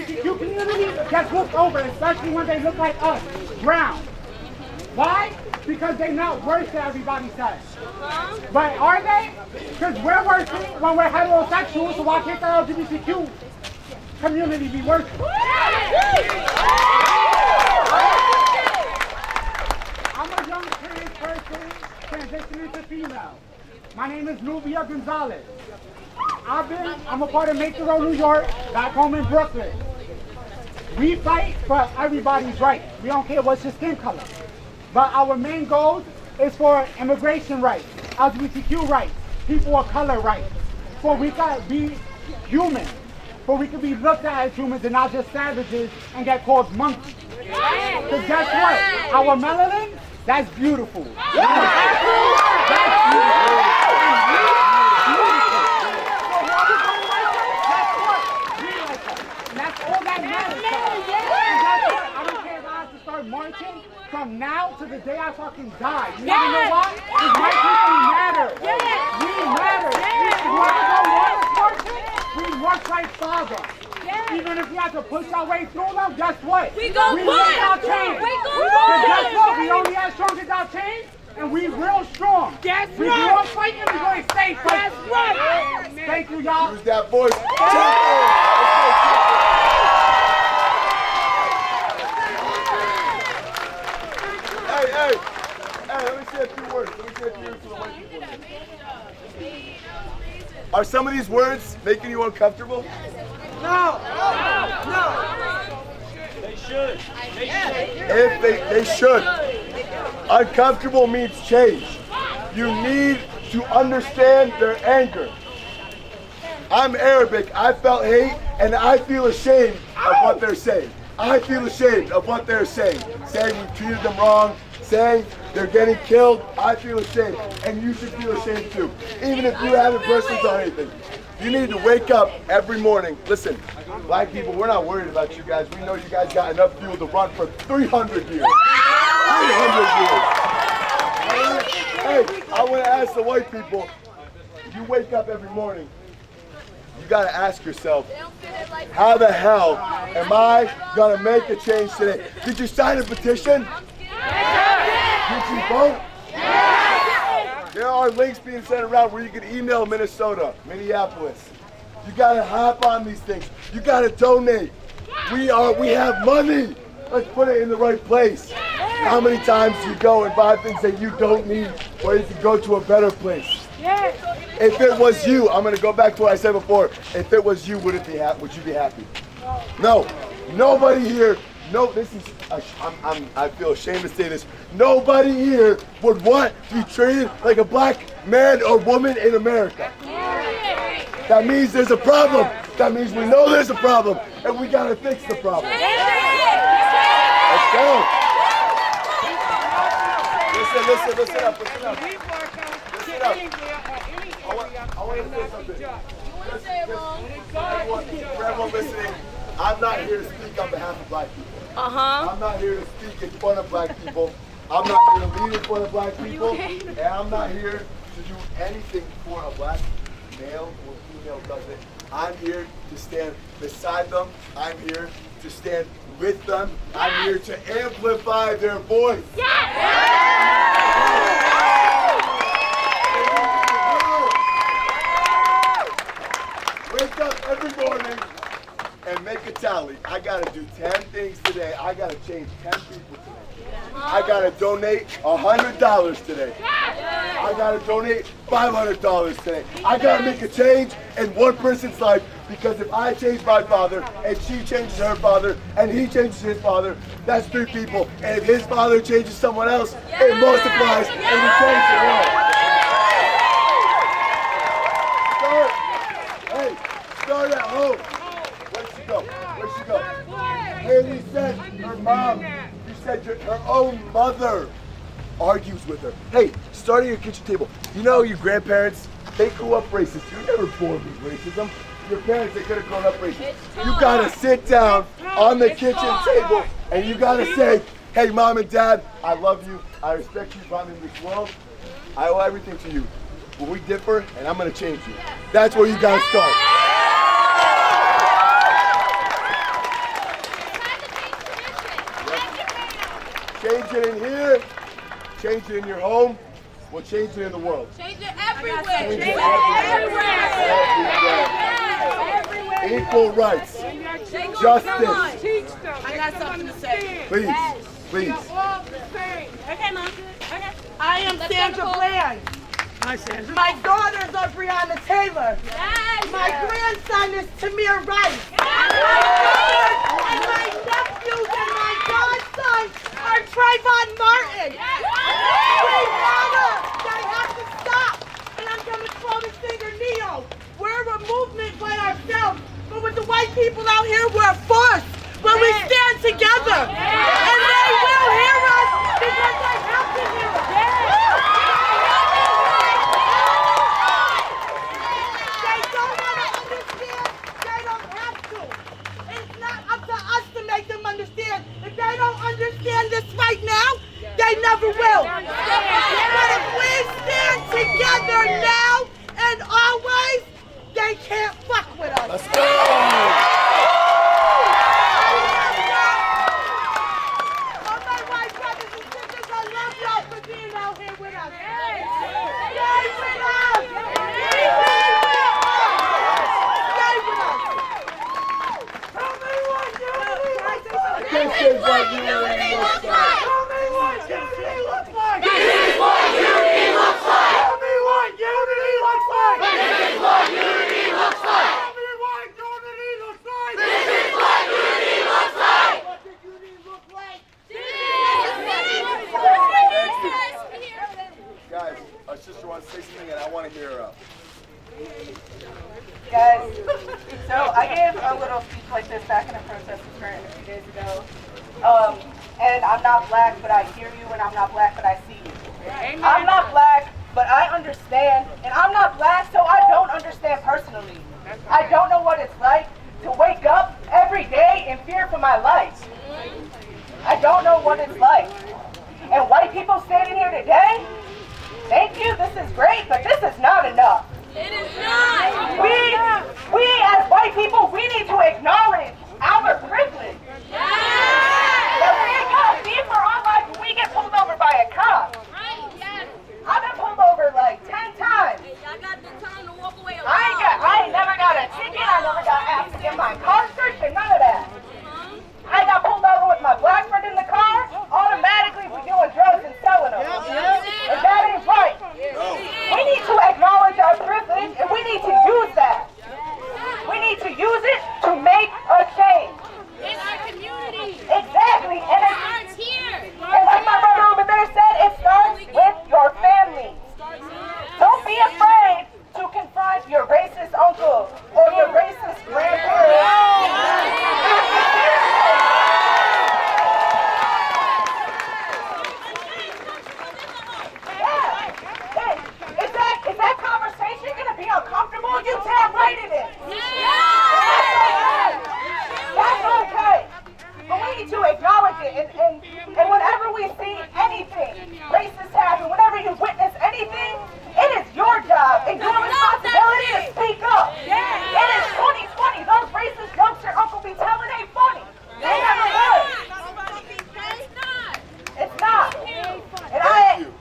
LGBTQ community gets looked over, especially when they look like us, brown. Why? Because they're not worse than everybody says. But are they? Because we're worse when we're heterosexual, so why can't the LGBTQ community be worse? I'm a young trans person transitioning to female. My name is Nubia Gonzalez. I'm a part of Make the Road New York, back home in Brooklyn. We fight for everybody's rights. We don't care what's your skin color. But our main goal is for immigration rights, LGBTQ rights, people of color rights. For we can be human. For we can be looked at as humans and not just savages and get called monkeys. Because guess what? Our melanin, that's beautiful. That's beautiful. Marching from now to the day I fucking die. You know why? Because my people matter. We matter. We work like father. Even if we have to push our way through them, guess what? We work our chains. Because guess what? We only as strong as our chains, and we real strong. We grew up fighting, we're going to stay fighting. That's right. Thank you, y'all. Use that voice. Hey, let me say a few words. Let me say a few words to the white people. Are some of these words making you uncomfortable? No. They should. They should. Uncomfortable means change. You need to understand their anger. I'm Arabic. I felt hate, and I feel ashamed of what they're saying. I feel ashamed of what they're saying. Saying we treated them wrong, saying they're getting killed. I feel ashamed, and you should feel ashamed too. Even if you haven't personally done anything. You need to wake up every morning. Listen, black people, we're not worried about you guys. We know you guys got enough fuel to run for 300 years. 300 years. Hey, I want to ask the white people, you wake up every morning, you got to ask yourself, how the hell am I going to make a change today? Did you sign a petition? Did you vote? There are links being sent around where you can email Minnesota, Minneapolis. You got to hop on these things. You got to donate. We have money. Let's put it in the right place. How many times do you go and buy things that you don't need, or you can go to a better place? If it was you, I'm going to go back to what I said before. If it was you, would you be happy? No. Nobody here. No, this is. I feel ashamed to say this. Nobody here would want to be treated like a black man or woman in America. That means there's a problem. That means we know there's a problem, and we got to fix the problem. Let's go. Listen up. Listen up. I want to say something. For everyone listening, I'm not here to speak on behalf of black people. I'm not here to speak in front of black people. I'm not here to lead in front of black people. And I'm not here to do anything for a black male or female does it. I'm here to stand beside them. I'm here to stand with them. I'm here to amplify their voice. Wake up every morning and make a tally. I gotta do 10 things today. I gotta change 10 people today. I gotta donate $100 today. I gotta donate $500 today. I gotta make a change in one person's life, because if I change my father and she changes her father and he changes his father, that's 3 people. And if his father changes someone else, it multiplies and we change the world. Start at home. Where'd she go? Haley said her mom, you said her own mother argues with her. Hey, start at your kitchen table. You know your grandparents, they grew up racist. You were never born with racism. Your parents, they could have grown up racist. You gotta sit down on the kitchen table and you gotta say, hey, mom and dad, I love you. I respect you brought me in this world. I owe everything to you. But we differ and I'm gonna change you. That's where you gotta start. Change it in here, change it in your home, we'll change it in the world. Change it everywhere. Change it Everywhere. Equal rights, justice. I got something to say. Please, please. Okay, Mom. Okay. I am Sandra Bland. Hi, Sandra. My daughters are Breonna Taylor. Yes. My grandson is Tamir Rice. And my nephews and my godson are Trayvon Martin. They have to stop. And I'm going to call the singer Neo. We're a movement by ourselves. But with the white people out here, we're a force. When we stand together. And they will hear us because they have to hear us. They don't want to understand. They don't have to. It's not up to us to make them understand. If they don't understand this right now, they never will. But if we stand together now and always, they can't fuck with us. Let's go! Guys, our sister wants to say something and I want to hear her out. Guys, so I gave a little speech like this back in a protest event a few days ago. And I'm not black, but I hear you, and I'm not black, but I see you. I'm not black, but I understand, and I'm not black, so I don't understand personally. I don't know what it's like to wake up every day in fear for my life. I don't know what it's like. And white people standing here today, thank you, this is great, but this is not enough. It is not. We as white people, we need to acknowledge our privilege. That we ain't got a beef for our life when we get pulled over by a cop. Right, yes. I've been pulled over like 10 times. Hey, I got the time to walk away alone. I ain't never got a ticket, I never got asked to get my car searched, and none of that. I got pulled over with my black friend in the car, automatically we're doing drugs and selling them. And that ain't right. We need to acknowledge our privilege, and we need to use that. We need to use it to make a change. In our community. Exactly. And It starts here. and like my brother over there said, it starts with your family. Don't be afraid to confront your racist uncle or your racist grandparent. Is that conversation going to be uncomfortable? You damn right it is. That's okay. But we need to acknowledge it. And whenever we see anything racist happen, whenever you witness anything, it is your job and your responsibility to speak up. It is 2020. Those racist jokes your uncle be telling ain't funny. They never would. It's not. And I ain't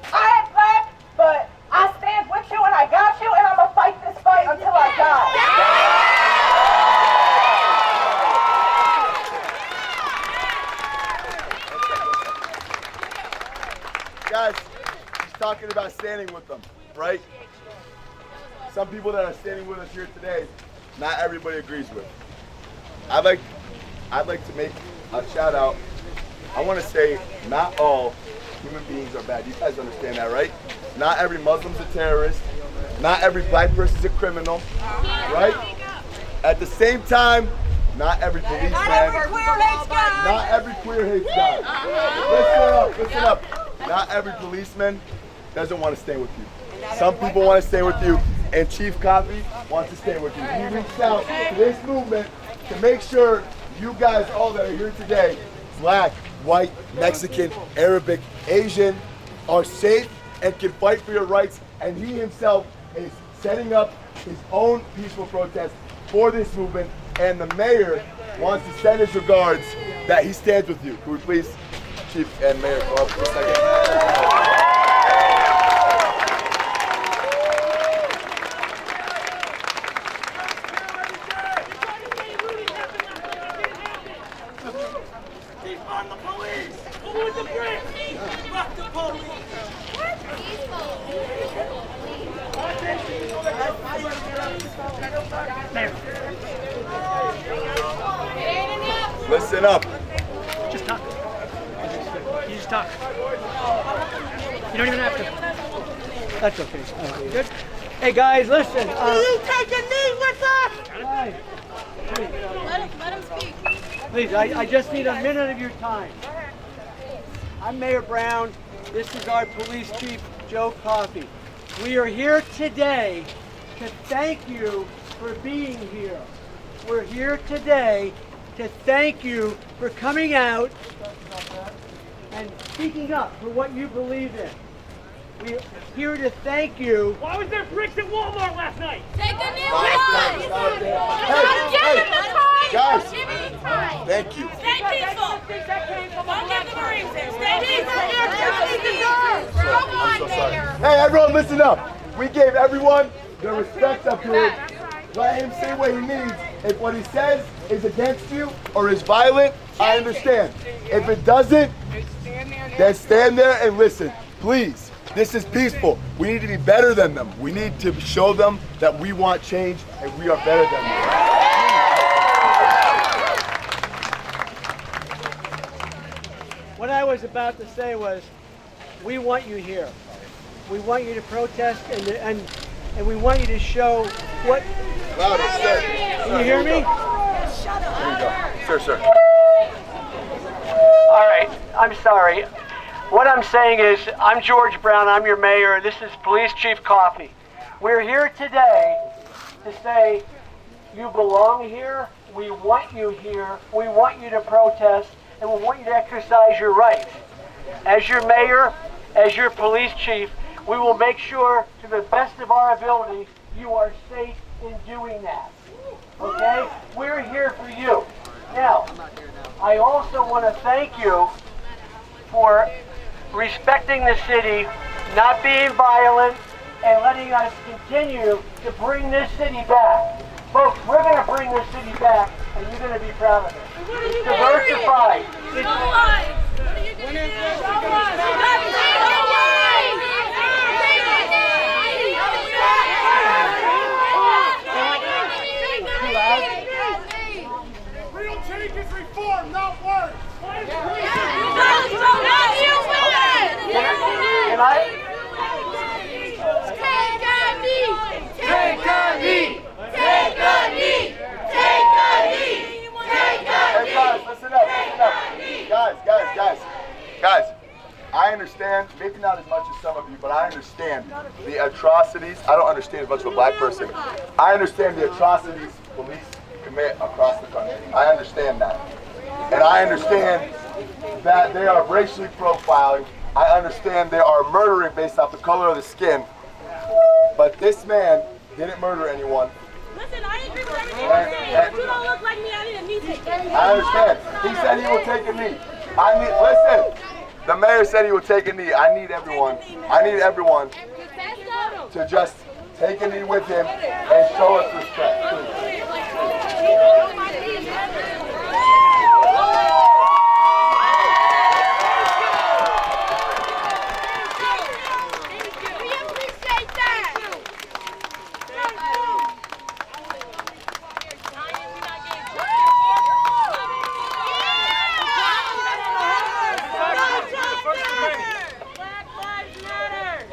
black, but I stand with you and I got you, and I'm going to fight this fight until I die. Guys, she's talking about standing with them, right? Some people that are standing with us here today, not everybody agrees with. I'd like to make a shout out. I want to say not all human beings are bad. You guys understand that, right? Not every Muslim's a terrorist. Not every black person's a criminal, right? At the same time, not every policeman, not every queer hates God. Listen up. Not every policeman doesn't want to stay with you. Some people want to stay with you, and Chief Coffee wants to stay with you. He reached out to this movement to make sure you guys all that are here today, black, white, Mexican, Arabic, Asian, are safe and can fight for your rights. And he himself is setting up his own peaceful protest for this movement. And the mayor wants to send his regards that he stands with you. Can we please? Chief and Mayor come up for a second. Defund the police! Who was the bricks? Fuck the police! Listen up. Just talk. You just talk. You don't even have to. That's okay. Good. Hey guys, listen. You take a knee with us! Guys, Let him speak. please, I just need a minute of your time. I'm Mayor Brown. This is our police chief, Joe Coffey. We are here today to thank you for being here. We're here today to thank you for coming out and speaking up for what you believe in. We're here to thank you. Why was there bricks at Walmart last night? Take a knee Stop with there. us. Hey, Give him the time. guys. Give him the time. Thank you. Stay peaceful. Don't give the Marines. Stay peaceful. I'm so sorry. Hey, everyone, listen up. We gave everyone the respect up here. Let him say what he needs. If what he says is against you or is violent, I understand. If it doesn't, then stand there and listen. Please, this is peaceful. We need to be better than them. We need to show them that we want change and we are better than them. What I was about to say was, we want you here. We want you to protest and we want you to show what. Louder, sir. Can you hear me? There you go. Sir. All right, I'm sorry. What I'm saying is, I'm George Brown, I'm your mayor, this is Police Chief Coffey. We're here today to say you belong here, we want you here, we want you to protest, and we want you to exercise your rights. As your mayor, as your police chief, we will make sure to the best of our ability you are safe in doing that. Okay? We're here for you. Now, I also want to thank you for respecting the city, not being violent, and letting us continue to bring this city back. Folks, we're going to bring this city back, and you're going to be proud of it. It's diversified. Show us. What are you going to do? Show us. Real change is reform, not words. Can I? Take a knee. Take a knee. Take a knee. Take a knee. Take a Hey guys, listen up. Guys, I understand, maybe not as much as some of you, but I understand the atrocities. I don't understand as much of a black person. I understand the atrocities police commit across the country. I understand that. And I understand that they are racially profiling. I understand they are murdering based off the color of the skin. But this man didn't murder anyone. Listen, I agree with everything you're saying, but you don't look like me. I need a knee taken. I understand. He said he will take a knee. Listen, the mayor said he would take a knee. I need everyone to just take a knee with him and show us respect, please. We appreciate that.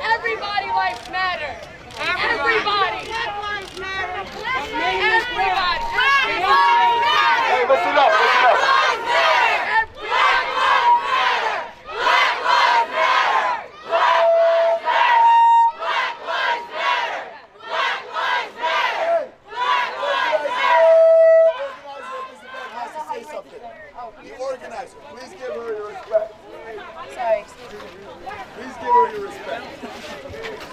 Everybody lives matter. Everybody. Everybody. Hey, listen up. The organizer, please give her your respect. Sorry. Please give her your respect.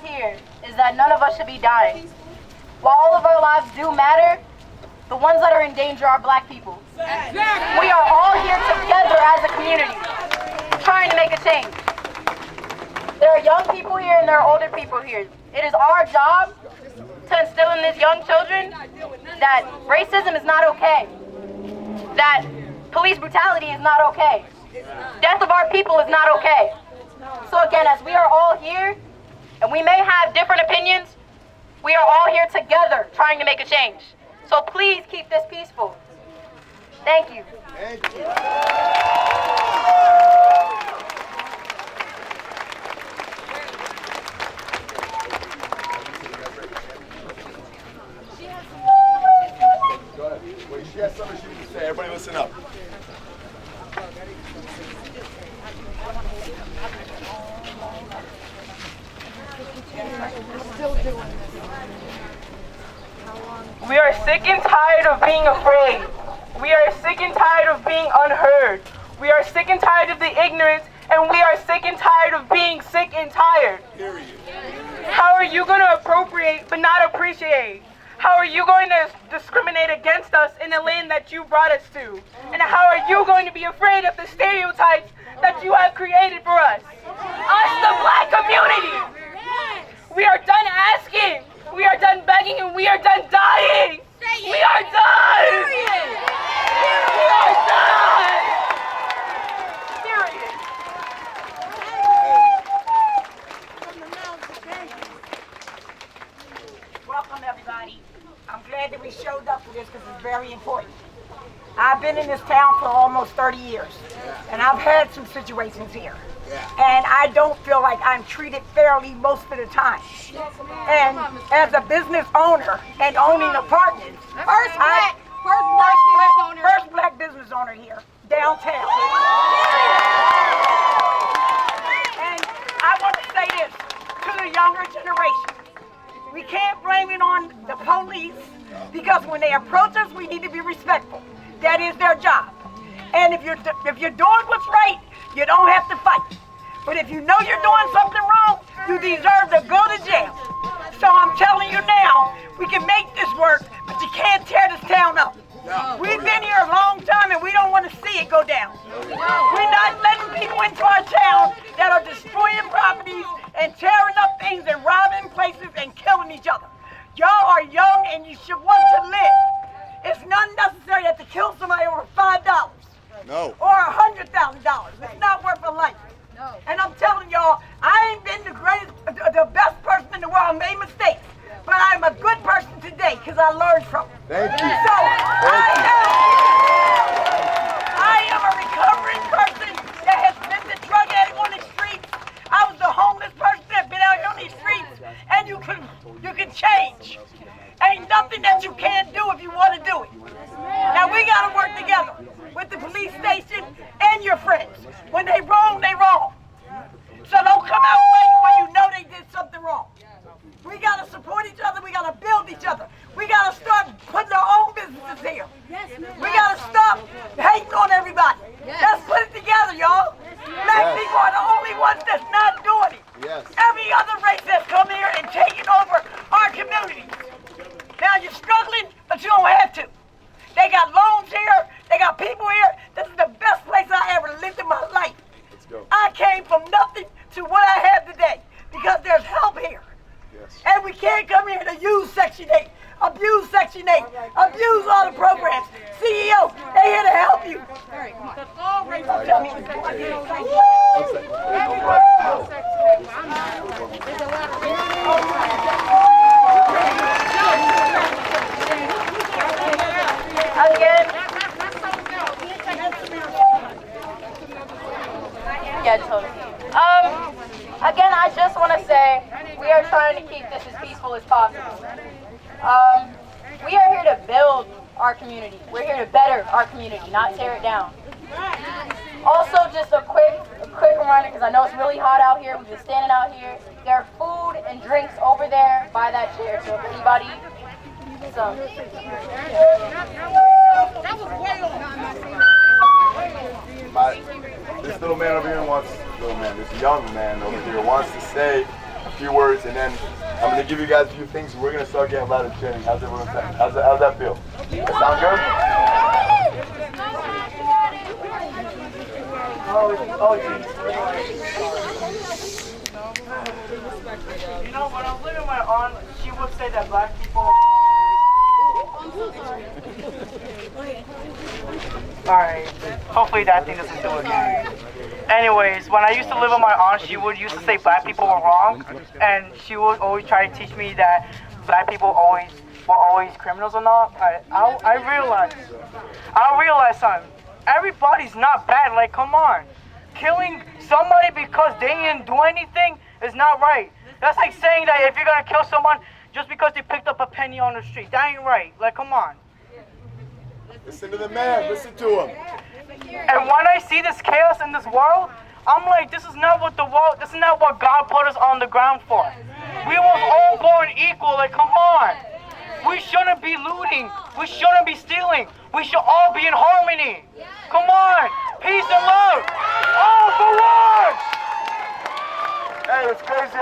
here is that none of us should be dying. While all of our lives do matter, the ones that are in danger are black people. We are all here together as a community, trying to make a change. There are young people here and there are older people here. It is our job to instill in these young children that racism is not okay, that police brutality is not okay, death of our people is not okay. So again, as we are all here, and we may have different opinions, we are all here together trying to make a change. So please keep this peaceful. Thank you. Thank you. Go ahead. Wait, she has something she needs to say. Everybody listen up. We are sick and tired of being afraid. We are sick and tired of being unheard. We are sick and tired of the ignorance, and we are sick and tired of being sick and tired. How are you going to appropriate but not appreciate? How are you going to discriminate against us in the land that you brought us to? And how are you going to be afraid of the stereotypes that you have created for us? Us, the black community! We are done asking, we are done begging, and we are done dying! We are done! We are done! Period. Welcome, everybody. I'm glad that we showed up for this because it's very important. I've been in this town for almost 30 years, and I've had some situations here. And I don't feel like I'm treated fairly most of the time. And as a business owner and owning apartments, first black business owner here, downtown. And I want to say this to the younger generation. We can't blame it on the police because when they approach us, we need to be respectful. That is their job. And if you're doing what's right, you don't have to fight. But if you know you're doing something wrong, you deserve to go to jail. So I'm telling you now, we can make this work, but you can't tear this town up. We've been here a long time and we don't want to see it go down. We're not letting people into our town that are destroying properties and tearing up things and robbing places and killing each other. Y'all are young and you should want to live. It's not necessary that to kill somebody over $5. No. Or $100,000. It's not worth a life. No. And I'm telling y'all, I ain't been the best person in the world. I made mistakes. But I'm a good person today because I learned from them. Thank you. So I am a recovering person that has been the drug addict on the streets. I was the homeless person that been out here on these streets. And you can change. Ain't nothing that you can't do if you want to do it. Now we got to work together with the police station and your friends. When they wrong, they wrong. So don't come out late when you know they did something wrong. We got to support each other. We got to build each other. We got to start putting our own businesses here. We got to stop hating on everybody. Let's put it together, y'all. Black people are the only ones that's not doing it. Every other race has come here and taken over our communities. Now you're struggling, but you don't have to. They got loans here. They got people here. This is the best place I ever lived in my life. I came from nothing to what I have today because there's help here. And we can't come here to use Section 8, abuse Section 8, abuse all the programs. CEO, they here to help you. Again, yeah, totally. Again, I just want to say we are trying to keep this as peaceful as possible. We are here to build our community. We're here to better our community, not tear it down. Also, just a quick reminder, because I know it's really hot out here. We've been standing out here. There are food and drinks over there by that chair. So if anybody, This little man over here wants, this young man over here wants to say few words, and then I'm going to give you guys a few things, and we're going to start getting loud and chanting. How's everyone sound? How's that feel? That sound good? Oh, geez. You know, when I was living with my aunt, she would say that black people... Alright, hopefully that thing doesn't do it again. Anyways, when I used to live with my aunt, she would used to say black people were wrong, and she would always try to teach me that black people were always criminals or not. I realized something. Everybody's not bad, like come on. Killing somebody because they didn't do anything is not right. That's like saying that if you're gonna kill someone just because they picked up a penny on the street. That ain't right. Like come on. Listen to the man, listen to him. And when I see this chaos in this world, I'm like, this is not what God put us on the ground for. We were all born equal, like come on. We shouldn't be looting. We shouldn't be stealing. We should all be in harmony. Come on, peace and love. All for one. Hey, it's crazy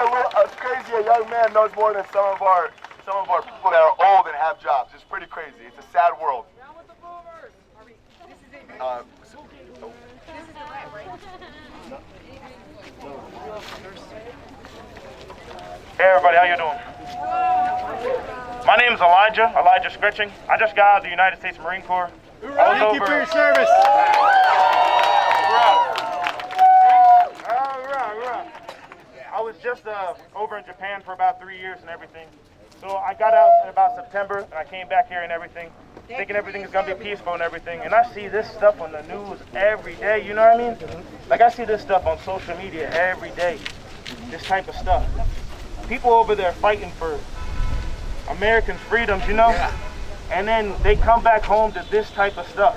a young man knows more than some of our people that are old and have jobs. It's pretty crazy. It's a sad world. Hey everybody, how you doing? My name is Elijah Scritching. I just got out of the United States Marine Corps. Thank you for your service. I was just over in Japan for about 3 years and everything. So I got out in about September and I came back here and everything, thinking everything is gonna be peaceful and everything. And I see this stuff on the news every day, you know what I mean? Like I see this stuff on social media every day, this type of stuff. People over there fighting for American freedoms, you know? And then they come back home to this type of stuff.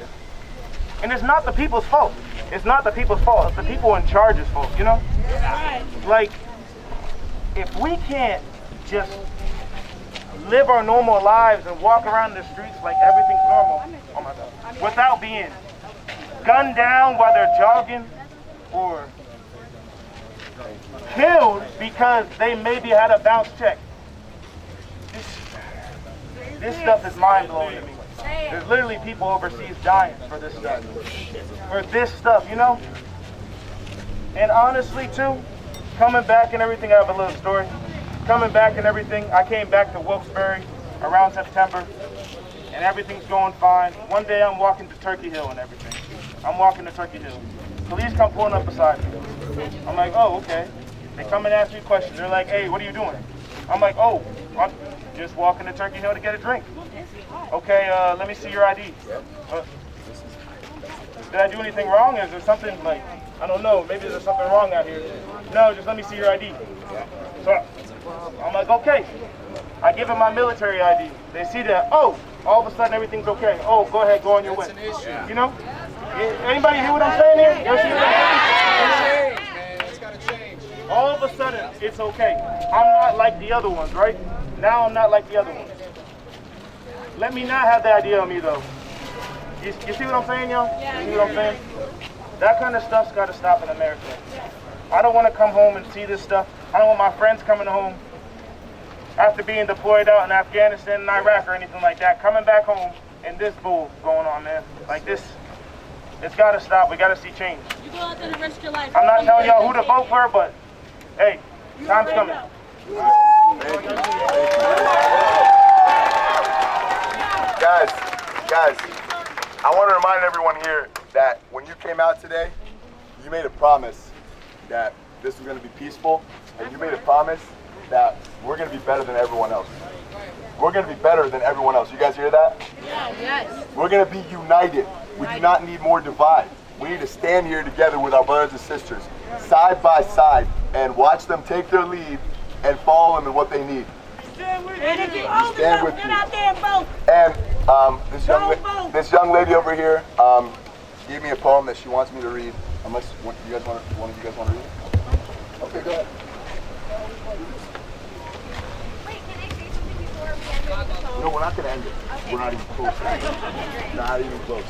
And it's not the people's fault. It's not the people's fault. It's the people in charge's fault, you know? Like, if we can't just live our normal lives and walk around the streets like everything's normal, oh my God, without being gunned down while they're jogging or killed because they maybe had a bounce check. This stuff is mind-blowing to me. There's literally people overseas dying for this stuff. For this stuff, you know? And honestly, too, coming back and everything, I have a little story. Coming back and everything, I came back to Wilkes-Barre around September, and everything's going fine. One day I'm walking to Turkey Hill and everything. I'm walking to Turkey Hill. Police come pulling up beside me. I'm like, oh, okay. They come and ask me questions. They're like, hey, what are you doing? I'm like, oh, I'm just walking to Turkey Hill to get a drink. Okay, let me see your ID. Did I do anything wrong? Is there something like, I don't know, maybe there's something wrong out here. No, just let me see your ID. So I'm like, okay. I give them my military ID. They see that, oh, all of a sudden everything's okay. Oh, go ahead, go on your way. You know? Anybody hear what I'm saying here? You see what I'm saying? All of a sudden, it's okay. I'm not like the other ones, right? Now I'm not like the other ones. Let me not have the idea on me, though. You see what I'm saying, y'all? You see what I'm saying? That kind of stuff's got to stop in America. I don't want to come home and see this stuff. I don't want my friends coming home after being deployed out in Afghanistan and Iraq or anything like that, coming back home and this bull going on, man. Like this, it's got to stop. We got to see change. You go out there to risk your life. I'm not telling y'all who to vote for, but hey, time's coming. Guys, I want to remind everyone here that when you came out today, you made a promise that this was going to be peaceful, and you made a promise that we're going to be better than everyone else. We're going to be better than everyone else. You guys hear that? Yes. We're going to be united. We do not need more divide. We need to stand here together with our brothers and sisters, side by side, and watch them take their lead and follow them in what they need. Stand with you. Stand with you. Get out there and vote. And this young lady over here gave me a poem that she wants me to read. Unless one of you guys want to read it? Okay, go ahead. Wait, can I say something before we end the poem? No, we're not going to end it. Okay. We're not even close. Not even close.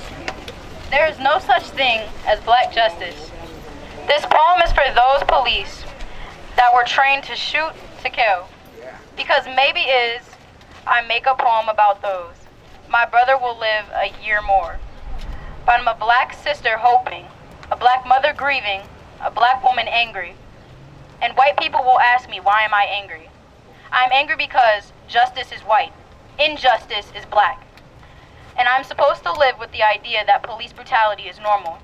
There is no such thing as black justice. This poem is for those police that were trained to shoot, to kill. Because maybe is, I make a poem about those. My brother will live a year more. But I'm a black sister hoping, a black mother grieving, a black woman angry. And white people will ask me, why am I angry? I'm angry because justice is white, injustice is black. And I'm supposed to live with the idea that police brutality is normal,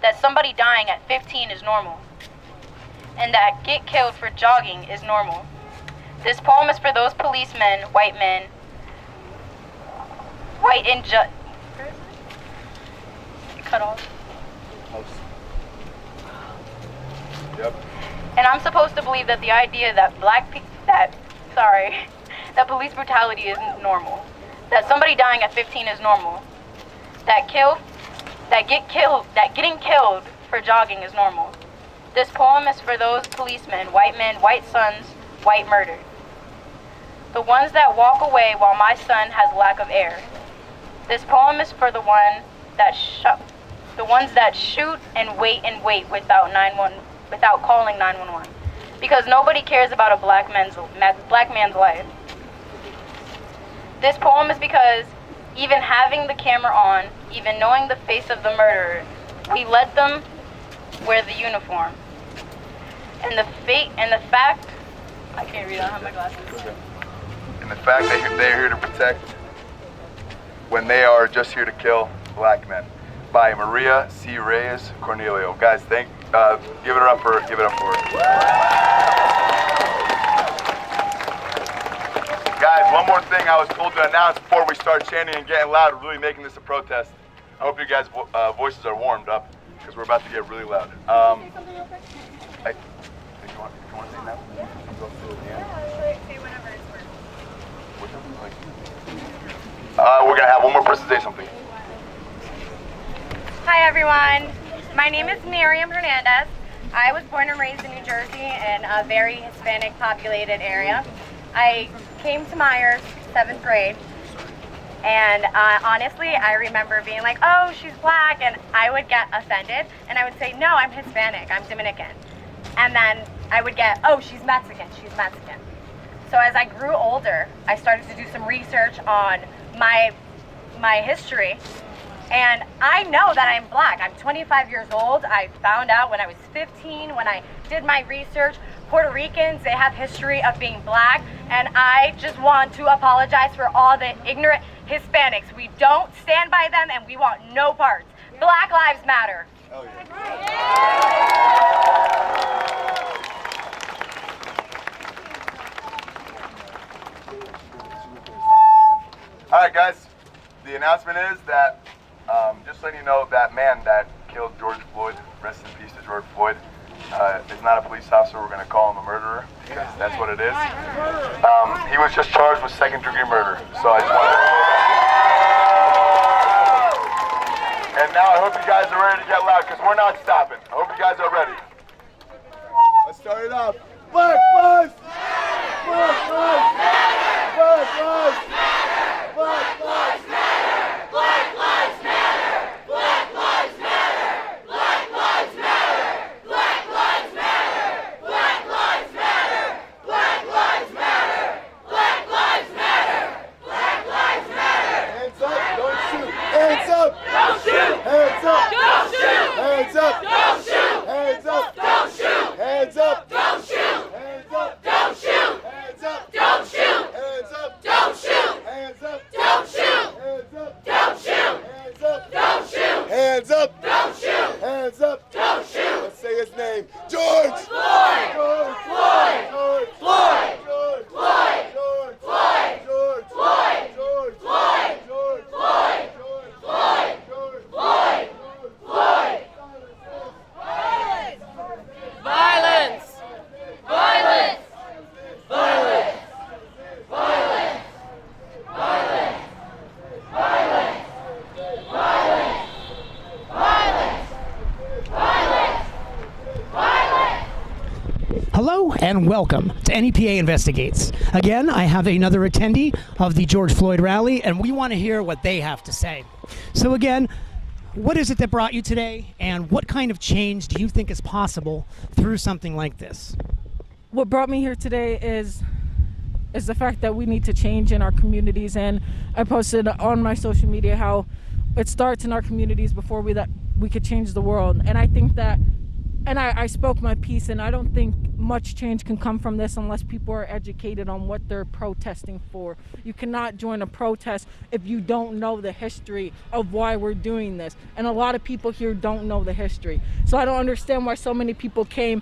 that somebody dying at 15 is normal, and that get killed for jogging is normal. This poem is for those policemen, white men, white cut off. Yep. And I'm supposed to believe that the idea that that police brutality is normal, that somebody dying at 15 is normal, that getting killed for jogging is normal. This poem is for those policemen, white men, white sons, white murdered. The ones that walk away while my son has lack of air. This poem is for the ones that shoot and wait without calling 911. Because nobody cares about a black man's life. This poem is because even having the camera on, even knowing the face of the murderer, we let them wear the uniform. And the fact, I can't read, I don't have my glasses. And the fact that they're here to protect when they are just here to kill black men. By Maria C. Reyes Cornelio. Guys, give it up for her. Guys, one more thing I was told to announce before we start chanting and getting loud, really making this a protest. I hope you guys' voices are warmed up because we're about to get really loud. If you want to say now? We're gonna have one more person say something. Hi everyone, my name is Miriam Hernandez. I was born and raised in New Jersey in a very Hispanic populated area. I came to Myers 7th grade, and honestly I remember being like, oh, she's black, and I would get offended and I would say, no, I'm Hispanic, I'm Dominican. And then I would get, oh, she's Mexican. So as I grew older, I started to do some research on my history. And I know that I'm black. I'm 25 years old. I found out when I was 15, when I did my research, Puerto Ricans, they have history of being black. And I just want to apologize for all the ignorant Hispanics. We don't stand by them and we want no parts. Black lives matter. Oh, yeah. All right, guys. The announcement is that just letting you know, that man that killed George Floyd, rest in peace to George Floyd, is not a police officer. We're going to call him a murderer because that's what it is. He was just charged with second-degree murder. So I just want to... And now I hope you guys are ready to get loud because we're not stopping. I hope you guys are ready. Let's start it off. Black lives! Black lives! Black lives! Black lives! Black lives matter! Black lives matter! Black lives matter! Black lives matter! Black lives matter! Black lives matter! Black lives matter! Black lives matter! Hands up, don't shoot! Hands up! Don't shoot! Hands up! Don't shoot! Hands up! Don't shoot! Hands up! Don't shoot! Hands up! Don't shoot! Hands up! Don't shoot! Hands up! Don't shoot! Hands up! Don't shoot! Hands up! Don't shoot! Hands up! Don't shoot! Hands up! Don't shoot! Hands up! Don't shoot! Hands up! Don't shoot! Let's say his name. George! Floyd! George! Floyd! George! Floyd! George! Floyd! George! Floyd! George! Floyd! George! Floyd! George! Floyd! George! Floyd! George! Floyd! Floyd! Violence! Violence! Violence! Violence! Violence! Violence! Violence! Violence! Violence! Violence! Hello and welcome to N.e.p.a. Investigates. Again, I have another attendee of the George Floyd rally, and we want to hear what they have to say. So again, what is it that brought you today, and what kind of change do you think is possible through something like this? what brought me here today is the fact that we need to change in our communities, and I posted on my social media how it starts in our communities before we could change the world. And I think that, and I spoke my piece, and I don't think much change can come from this unless people are educated on what they're protesting for. You cannot join a protest if you don't know the history of why we're doing this. And a lot of people here don't know the history. So I don't understand why so many people came.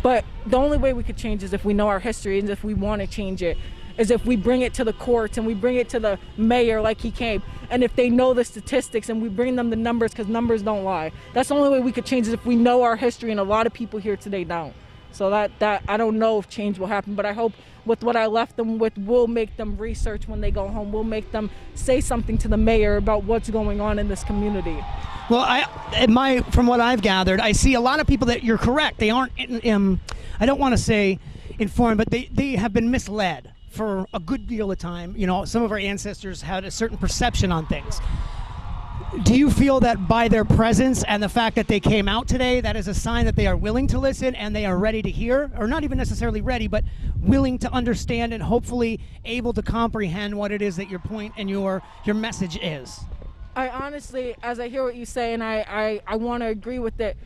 But the only way we could change is if we know our history, and if we want to change it, is if we bring it to the courts and we bring it to the mayor like he came, and if they know the statistics and we bring them the numbers, because numbers don't lie. That's the only way we could change is if we know our history, and a lot of people here today don't. So that I don't know if change will happen, but I hope with what I left them with will make them research when they go home. We'll make them say something to the mayor about what's going on in this community. Well, from what I've gathered, I see a lot of people that you're correct. They aren't, I don't want to say informed, but they have been misled for a good deal of time. You know, some of our ancestors had a certain perception on things. Do you feel that by their presence and the fact that they came out today, that is a sign that they are willing to listen and they are ready to hear, or not even necessarily ready, but willing to understand and hopefully able to comprehend what it is that your point and your message is? I honestly, as I hear what you say, and I want to agree with it,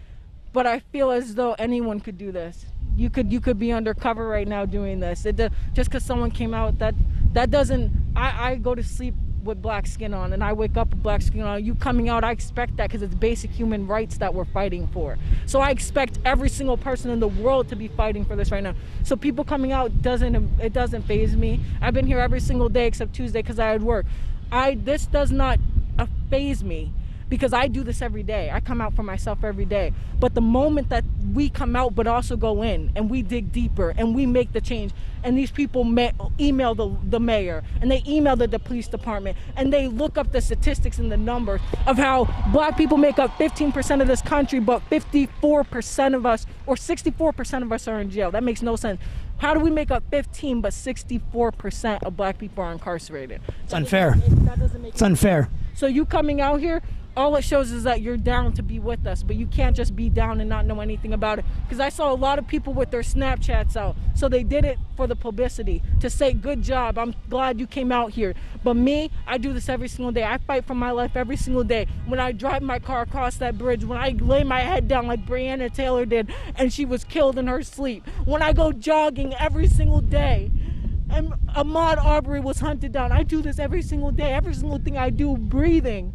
but I feel as though anyone could do this. You could be undercover right now doing this. Just because someone came out, that doesn't. I go to sleep with black skin on, and I wake up with black skin on. You coming out, I expect that because it's basic human rights that we're fighting for. So I expect every single person in the world to be fighting for this right now. So people coming out doesn't faze me. I've been here every single day except Tuesday because I had work. This does not faze me, because I do this every day. I come out for myself every day. But the moment that we come out but also go in and we dig deeper and we make the change, and these people email the mayor, and they email the police department, and they look up the statistics and the numbers of how black people make up 15% of this country, but 54% of us, or 64% of us are in jail. That makes no sense. How do we make up 15 but 64% of black people are incarcerated? It's unfair. That doesn't make it's unfair. So you coming out here, all it shows is that you're down to be with us, but you can't just be down and not know anything about it. Because I saw a lot of people with their Snapchats out, so they did it for the publicity, to say, good job, I'm glad you came out here. But me, I do this every single day. I fight for my life every single day. When I drive my car across that bridge, when I lay my head down like Breonna Taylor did, and she was killed in her sleep. When I go jogging every single day, and Ahmaud Arbery was hunted down. I do this every single day. Every single thing I do, breathing,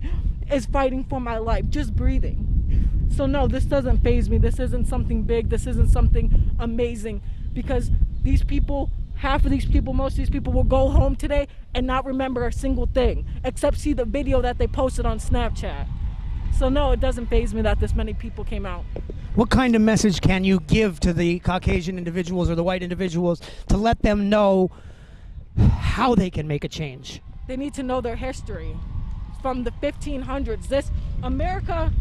is fighting for my life, just breathing. So no, this doesn't faze me. This isn't something big. This isn't something amazing, because these people, half of these people, most of these people will go home today and not remember a single thing, except see the video that they posted on Snapchat. So no, it doesn't faze me that this many people came out. What kind of message can you give to the Caucasian individuals or the white individuals to let them know how they can make a change? They need to know their history. From the 1500s, America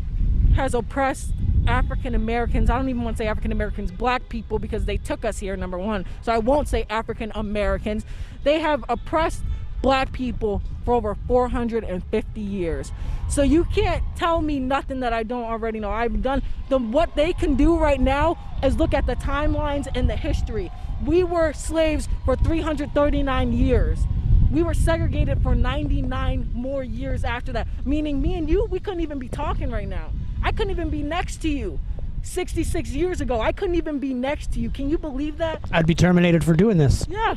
has oppressed African Americans. I don't even want to say African Americans, black people, because they took us here, number one. So I won't say African Americans. They have oppressed black people for over 450 years. So you can't tell me nothing that I don't already know. I've done what they can do right now is look at the timelines and the history. We were slaves for 339 years. We were segregated for 99 more years after that. Meaning me and you, we couldn't even be talking right now. I couldn't even be next to you. 66 years ago, I couldn't even be next to you. Can you believe that? I'd be terminated for doing this. Yeah.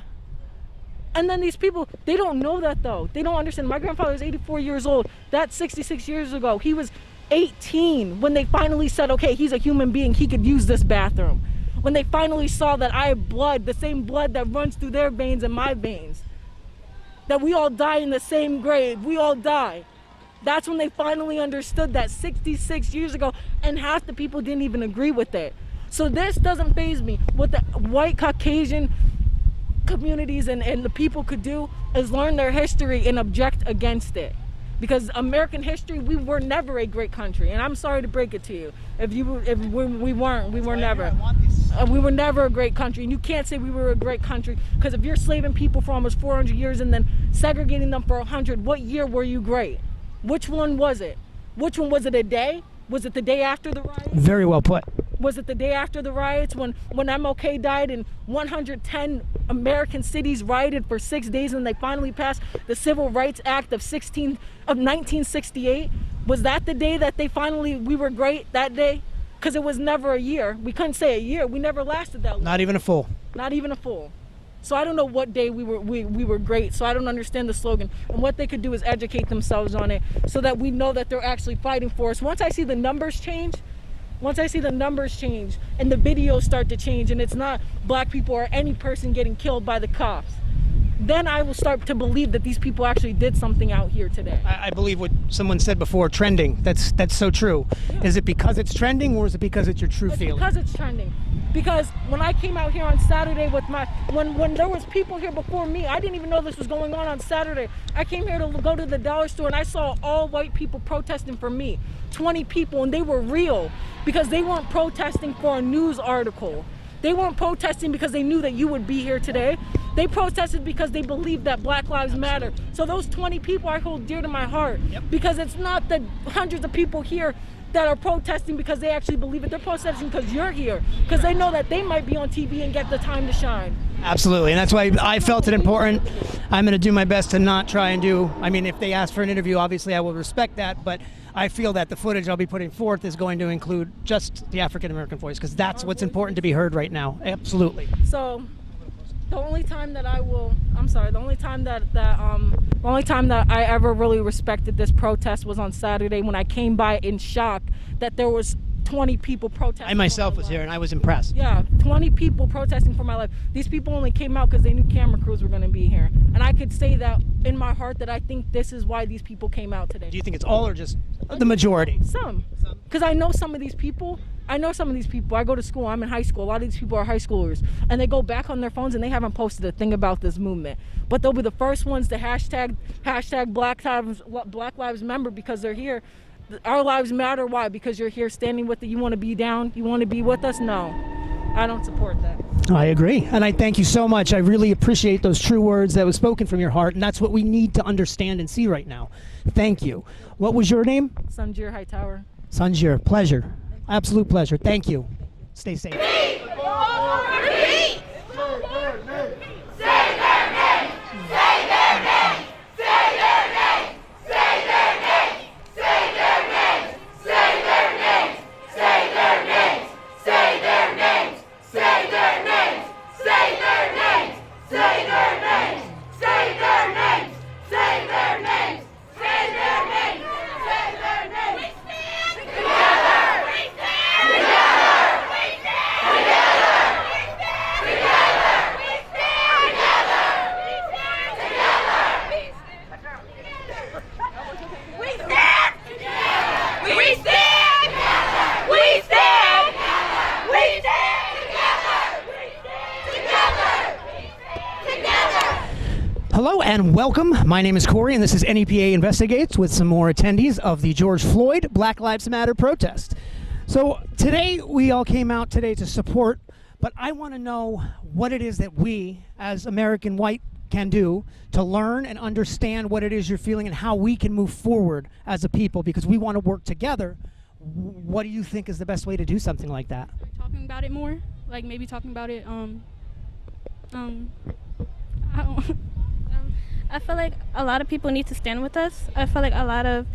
And then these people, they don't know that though. They don't understand. My grandfather is 84 years old. That's 66 years ago. He was 18 when they finally said, okay, he's a human being. He could use this bathroom. When they finally saw that I have blood, the same blood that runs through their veins and my veins. That we all die in the same grave. We all die. That's when they finally understood that 66 years ago, and half the people didn't even agree with it. So this doesn't faze me. What the white Caucasian communities and the people could do is learn their history and object against it. Because American history, we were never a great country, and I'm sorry to break it to you. We were never. We were never a great country, and you can't say we were a great country, because if you're slaving people for almost 400 years and then segregating them for 100, what year were you great? Which one was it? Which one was it? A day? Was it the day after the riot? Very well put. Was it the day after the riots when M.L.K. died and 110 American cities rioted for 6 days and they finally passed the Civil Rights Act of 1968? Was that the day that we were great that day? Because it was never a year. We couldn't say a year. We never lasted that long. Not even a full. Not even a full. So I don't know what day we were great. So I don't understand the slogan. And what they could do is educate themselves on it so that we know that they're actually fighting for us. Once I see the numbers change and the videos start to change and it's not black people or any person getting killed by the cops, then I will start to believe that these people actually did something out here today. I believe what someone said before, trending. That's so true. Yeah. Is it because it's trending or is it because it's your true feeling? Because it's trending. Because when I came out here on Saturday with when there was people here before me, I didn't even know this was going on Saturday. I came here to go to the dollar store and I saw all white people protesting for me. 20 people, and they were real because they weren't protesting for a news article. They weren't protesting because they knew that you would be here today. They protested because they believed that Black Lives Matter. So those 20 people I hold dear to my heart because it's not the hundreds of people here that are protesting because they actually believe it. They're protesting because you're here, because they know that they might be on TV and get the time to shine. Absolutely, and that's why I felt it important. I'm going to do my best to not try and do, I mean, if they ask for an interview, obviously I will respect that, but I feel that the footage I'll be putting forth is going to include just the African American voice, because that's what's important to be heard right now. Absolutely. So the only time that I ever really respected this protest was on Saturday when I came by in shock that there was 20 people protesting. I myself was here and I was impressed. Yeah, 20 people protesting for my life. These people only came out because they knew camera crews were going to be here. And I could say that in my heart that I think this is why these people came out today. Do you think it's all or just the majority? Some. Because I know some of these people. I go to school. I'm in high school. A lot of these people are high schoolers. And they go back on their phones and they haven't posted a thing about this movement. But they'll be the first ones to hashtag Black Lives Matter because they're here. Our lives matter. Why? Because you're here standing with it. You want to be down? You want to be with us? No. I don't support that. I agree. And I thank you so much. I really appreciate those true words that was spoken from your heart. And that's what we need to understand and see right now. Thank you. What was your name? Sanjir Hightower. Sanjir. Pleasure. Absolute pleasure. Thank you. Stay safe. Repeat. Hello and welcome. My name is Corey and this is N.e.p.a. Investigates with some more attendees of the George Floyd Black Lives Matter protest. So today we all came out today to support, but I want to know what it is that we as American white can do to learn and understand what it is you're feeling and how we can move forward as a people because we want to work together. What do you think is the best way to do something like that? Talking about it more, like maybe talking about it, I feel like a lot of people need to stand with us. I feel like a lot of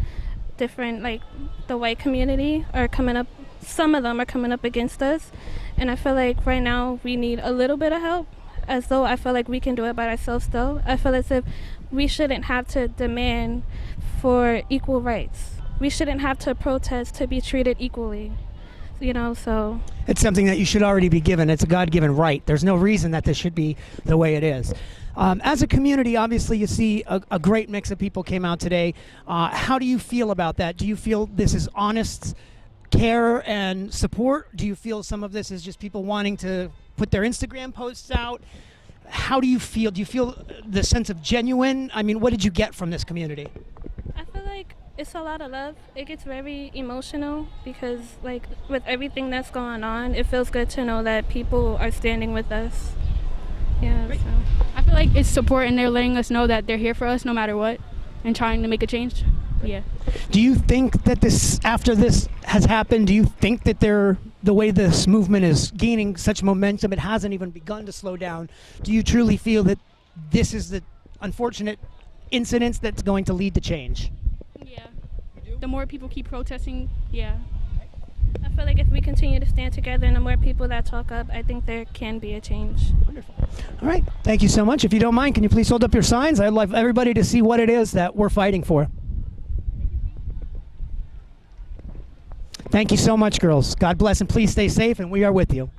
different, like the white community are coming up, some of them are coming up against us. And I feel like right now we need a little bit of help, as though I feel like we can do it by ourselves still. I feel as if we shouldn't have to demand for equal rights. We shouldn't have to protest to be treated equally. So it's something that you should already be given. It's a God-given right. There's no reason that this should be the way it is. As a community, obviously, you see a great mix of people came out today. How do you feel about that? Do you feel this is honest care and support? Do you feel some of this is just people wanting to put their Instagram posts out? How do you feel? Do you feel the sense of genuine? I mean, what did you get from this community? I feel like it's a lot of love. It gets very emotional because, like, with everything that's going on, it feels good to know that people are standing with us. Yeah. So. I feel like it's support and they're letting us know that they're here for us no matter what and trying to make a change. Yeah. Do you think that this, after this has happened, do you think that the way this movement is gaining such momentum, it hasn't even begun to slow down? Do you truly feel that this is the unfortunate incidents that's going to lead to change? Yeah. The more people keep protesting, yeah. I feel like if we continue to stand together and the more people that talk up, I think there can be a change. Wonderful. All right. Thank you so much. If you don't mind, can you please hold up your signs? I'd like everybody to see what it is that we're fighting for. Thank you so much, girls. God bless, and please stay safe, and we are with you.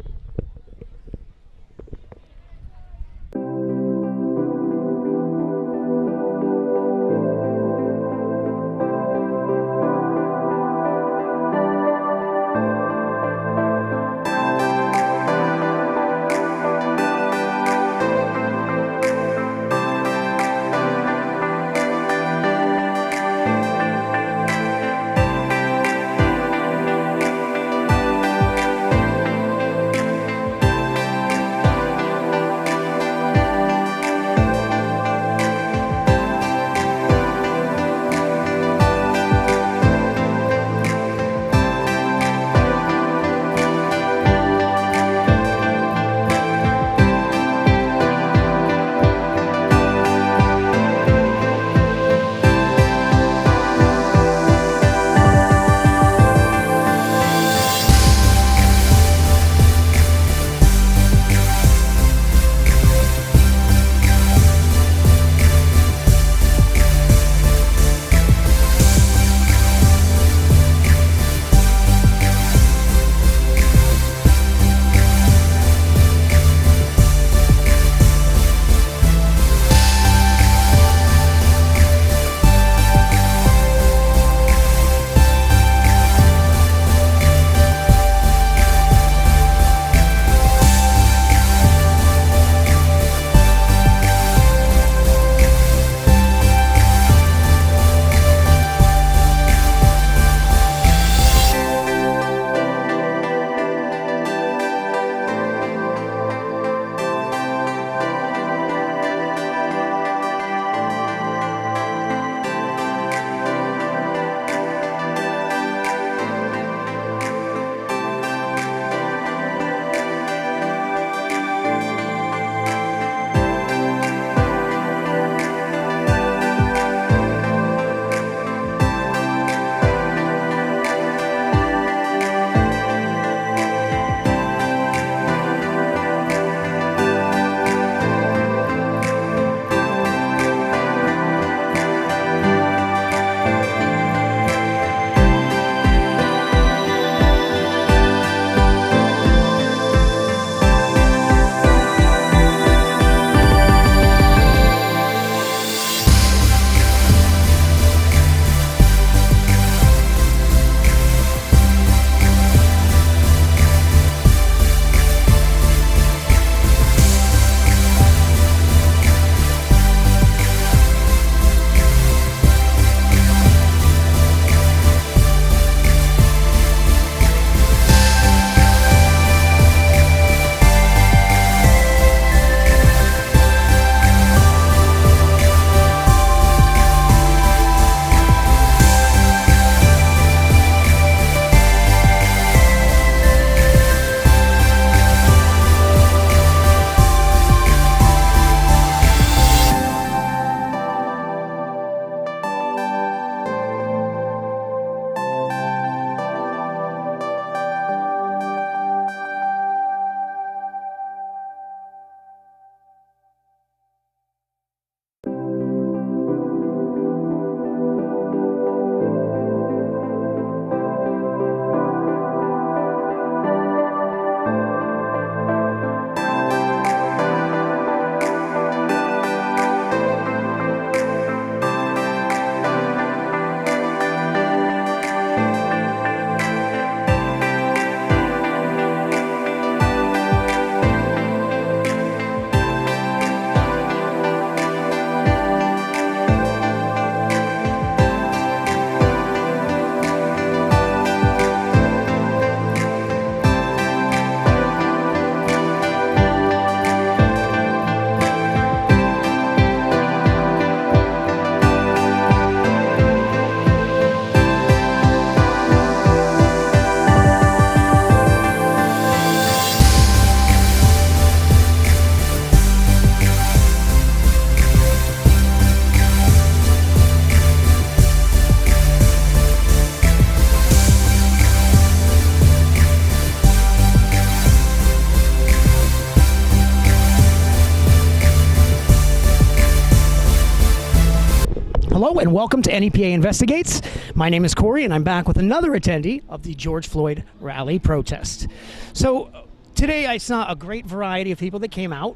Hello and welcome to N.e.p.a. Investigates. My name is Corey and I'm back with another attendee of the George Floyd rally protest. So today I saw a great variety of people that came out.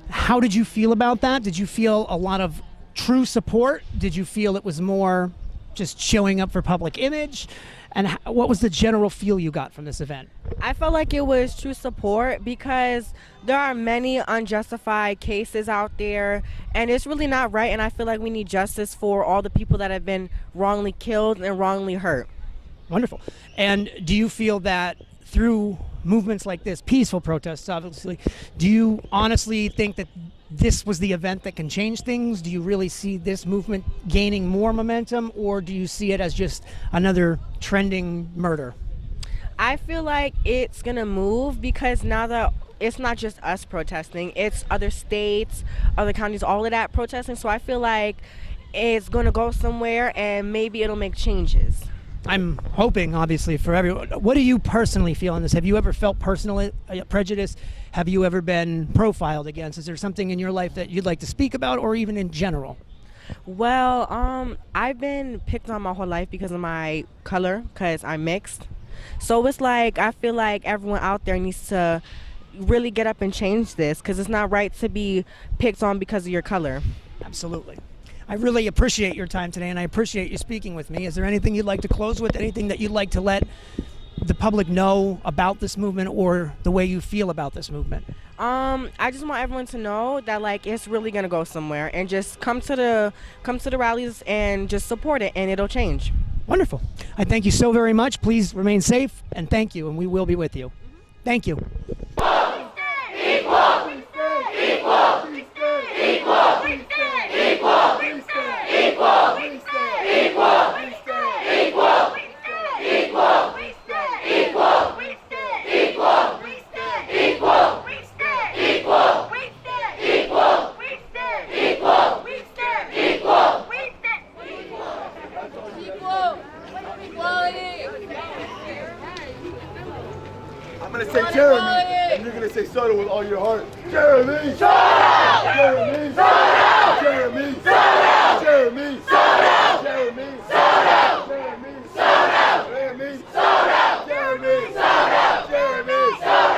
How did you feel about that? Did you feel a lot of true support? Did you feel it was more just showing up for public image? And what was the general feel you got from this event? I felt like it was true support because there are many unjustified cases out there and it's really not right, and I feel like we need justice for all the people that have been wrongly killed and wrongly hurt. Wonderful. And do you feel that through movements like this, peaceful protests obviously, do you honestly think that this was the event that can change things? Do you really see this movement gaining more momentum, or do you see it as just another trending murder? I feel like it's gonna move because now that it's not just us protesting, it's other states, other counties, all of that protesting. So I feel like it's gonna go somewhere and maybe it'll make changes. I'm hoping, obviously, for everyone. What do you personally feel on this? Have you ever felt personal prejudice? Have you ever been profiled against? Is there something in your life that you'd like to speak about, or even in general? Well, I've been picked on my whole life because of my color, because I'm mixed. So it's like, I feel like everyone out there needs to really get up and change this, because it's not right to be picked on because of your color. Absolutely. I really appreciate your time today, and I appreciate you speaking with me. Is there anything you'd like to close with? Anything that you'd like to let the public know about this movement or the way you feel about this movement? I just want everyone to know that like it's really gonna go somewhere, and just come to the rallies and just support it, and it'll change. Wonderful. I thank you so very much. Please remain safe, and thank you, and we will be with you. Thank you. I'm gonna say Jeremy, and you're gonna say soda with all your heart. Jeremy! Soda! Jeremy! Soda! Jeremy! Soda! Jeremy! Soda! Jeremy! Soda! Jeremy! Soda! Jeremy! Soda! Jeremy! Soda! Jeremy! Soda!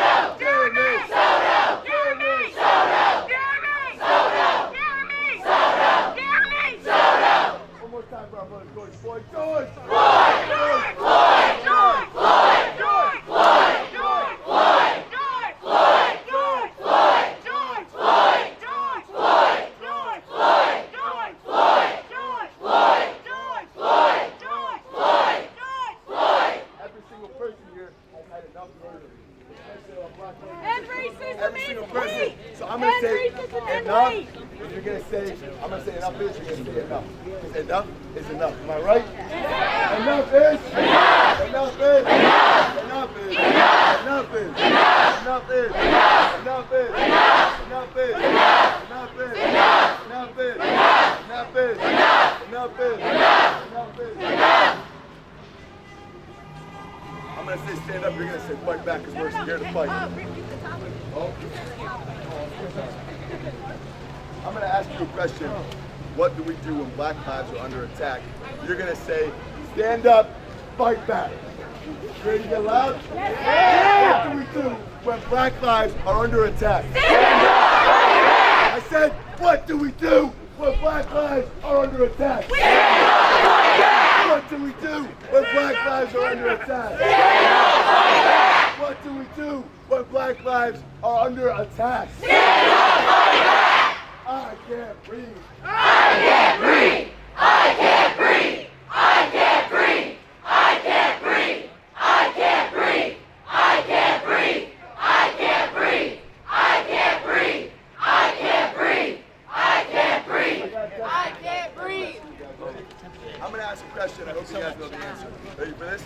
Jeremy! Soda! Jeremy! Soda! Jeremy! Soda! Jeremy! Soda! Jeremy! Soda! One more time for our brother George Floyd. George! Floyd! George! Floyd! George! Floyd! George! Floyd! So I'm gonna say enough. You're gonna say, I'm gonna say enough is, you're gonna say enough. Because enough is enough. Am I right? Enough is enough. Enough is enough. Enough is enough. Enough is enough. Enough is enough. Enough is enough. Enough is enough. Enough is enough. Enough is enough. Enough is enough. Enough is enough. I'm gonna say stand up, you're gonna say fight back, because we're here to fight. I'm gonna ask you a question. What do we do when black lives are under attack? You're gonna say, stand up, fight back. Ready to get loud? Yeah! What do we do when black lives are under attack? Stand up, fight back! I said, what do we do when black lives are under attack? Stand up, fight back! What do we do when black lives are under attack? Stand up, fight back! What do we do when black lives are under attack? Stand up, fight back! I can't breathe. I can't breathe. I can't breathe. I can't breathe. I can't breathe. I can't breathe. I can't breathe. I can't breathe. I can't breathe. I can't breathe. I can't breathe. I can't breathe. I'm gonna ask a question. I hope you guys know the answer. Ready for this?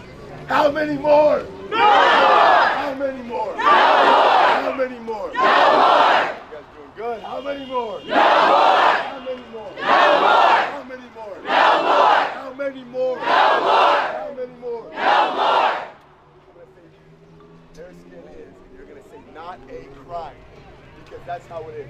How many more? No more! How many more? No more! How many more? No more! You guys doing good. How many more? No more! How many more? No more! How many more? No more! How many more? No more! How many more? No more! I'm gonna say their skin is, you're gonna say not a crime, because that's how it is.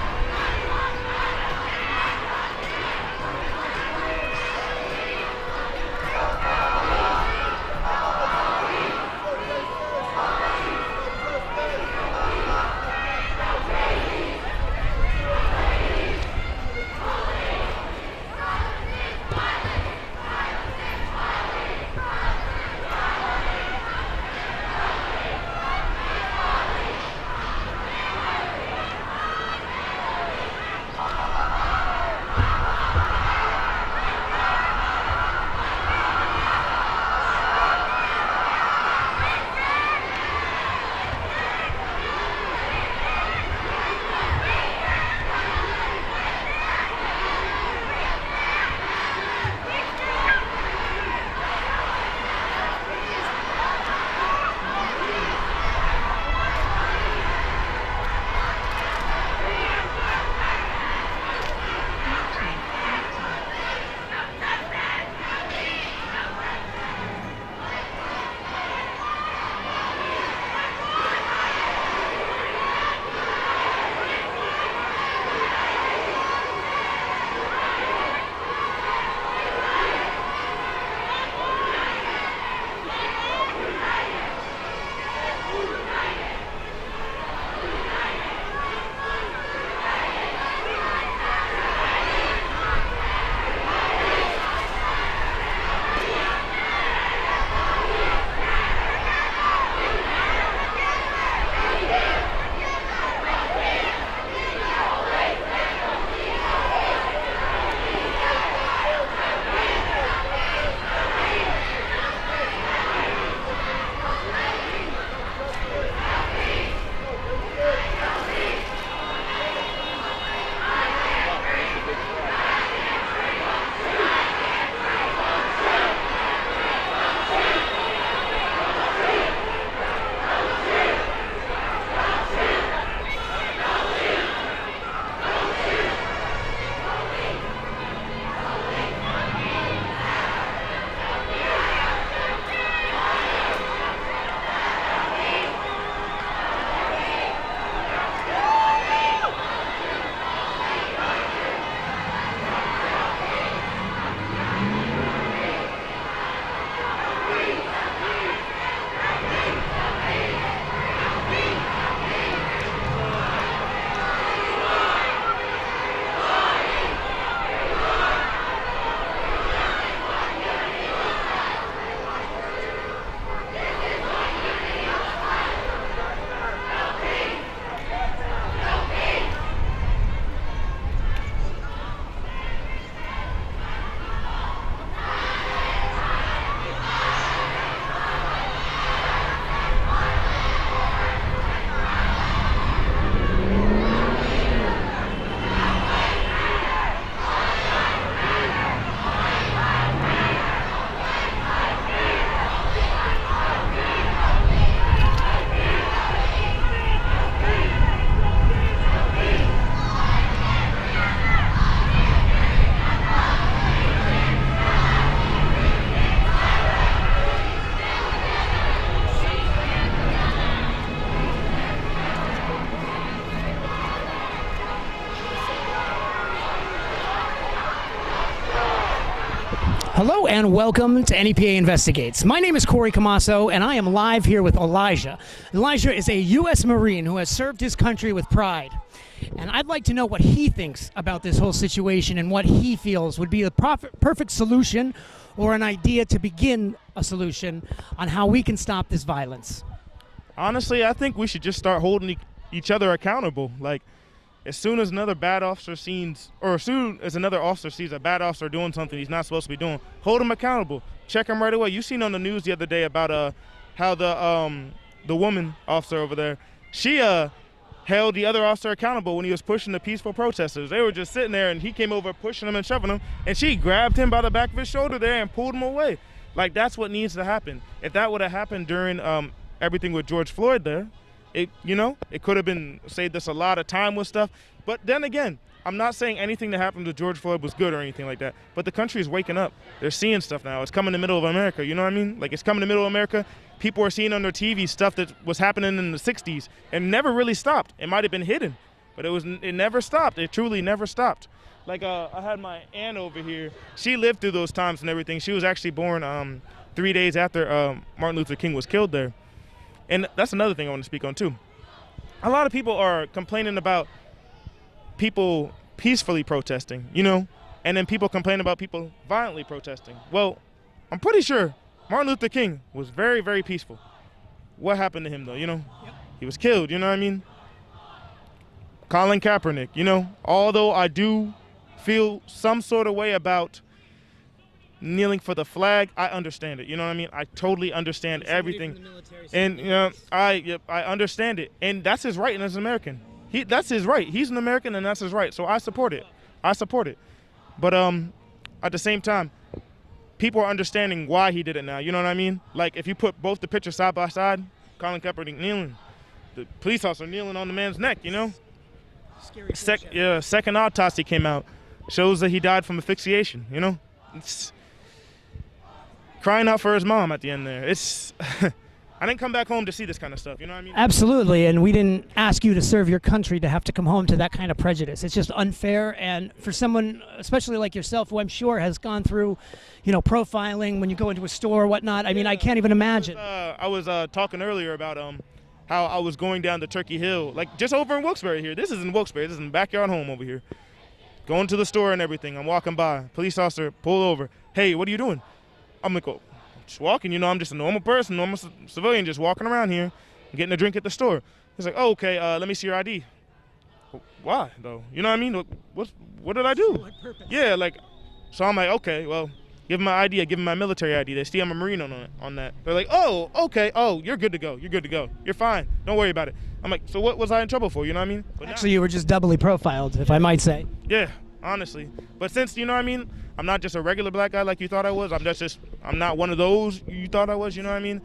Hello and welcome to N.e.p.a. Investigates. My name is Corey Camasso and I am live here with Elijah. Elijah is a U.S. Marine who has served his country with pride. And I'd like to know what he thinks about this whole situation and what he feels would be the perfect solution or an idea to begin a solution on how we can stop this violence. Honestly, I think we should just start holding each other accountable. Like, as soon as another bad officer sees, or as soon as another officer sees a bad officer doing something he's not supposed to be doing, hold him accountable. Check him right away. You seen on the news the other day about how the woman officer over there, she held the other officer accountable when he was pushing the peaceful protesters. They were just sitting there and he came over pushing them and shoving them, and she grabbed him by the back of his shoulder there and pulled him away. Like, that's what needs to happen. If that would have happened during everything with George Floyd there, it could have been saved us a lot of time with stuff. But then again, I'm not saying anything that happened to George Floyd was good or anything like that. But the country is waking up. They're seeing stuff now. It's coming in the middle of America. You know what I mean? Like, it's coming in the middle of America. People are seeing on their TV stuff that was happening in the 60s and never really stopped. It might have been hidden, but it never stopped. It truly never stopped. Like, I had my aunt over here. She lived through those times and everything. She was actually born 3 days after Martin Luther King was killed there. And that's another thing I want to speak on too. A lot of people are complaining about people peacefully protesting, and then people complain about people violently protesting. Well, I'm pretty sure Martin Luther King was very, very peaceful. What happened to him though, Yep. He was killed, you know what I mean? Colin Kaepernick, although I do feel some sort of way about kneeling for the flag, I understand it. You know what I mean? I totally understand everything, and I understand it, and that's his right, and as an American, that's his right. He's an American, and that's his right. So I support it. But at the same time, people are understanding why he did it now. You know what I mean? Like, if you put both the pictures side by side, Colin Kaepernick kneeling, the police officer kneeling on the man's neck. Second autopsy came out, shows that he died from asphyxiation. It's crying out for his mom at the end there. It's I didn't come back home to see this kind of stuff, you know what I mean? Absolutely, and we didn't ask you to serve your country to have to come home to that kind of prejudice. It's just unfair, and for someone, especially like yourself, who I'm sure has gone through, profiling when you go into a store or whatnot, I mean, I can't even imagine. I was talking earlier about how I was going down to Turkey Hill, like just over in Wilkes-Barre here. This is in Wilkes-Barre, this is in backyard home over here. Going to the store and everything, I'm walking by, police officer, pull over. Hey, what are you doing? I'm like, oh, just walking, I'm just a normal person, normal civilian, just walking around here, getting a drink at the store. He's like, oh, okay, let me see your ID. Why, though? You know what I mean? What did I do? Yeah, so I'm like, okay, well, give him my ID, I give him my military ID. They see I'm a Marine on that. They're like, oh, okay, oh, you're good to go, you're fine, don't worry about it. I'm like, so what was I in trouble for, you know what I mean? But actually, you were just doubly profiled, if I might say. Yeah, honestly. But since, you know what I mean, I'm not just a regular black guy like you thought I was. I'm not one of those you thought I was, you know what I mean?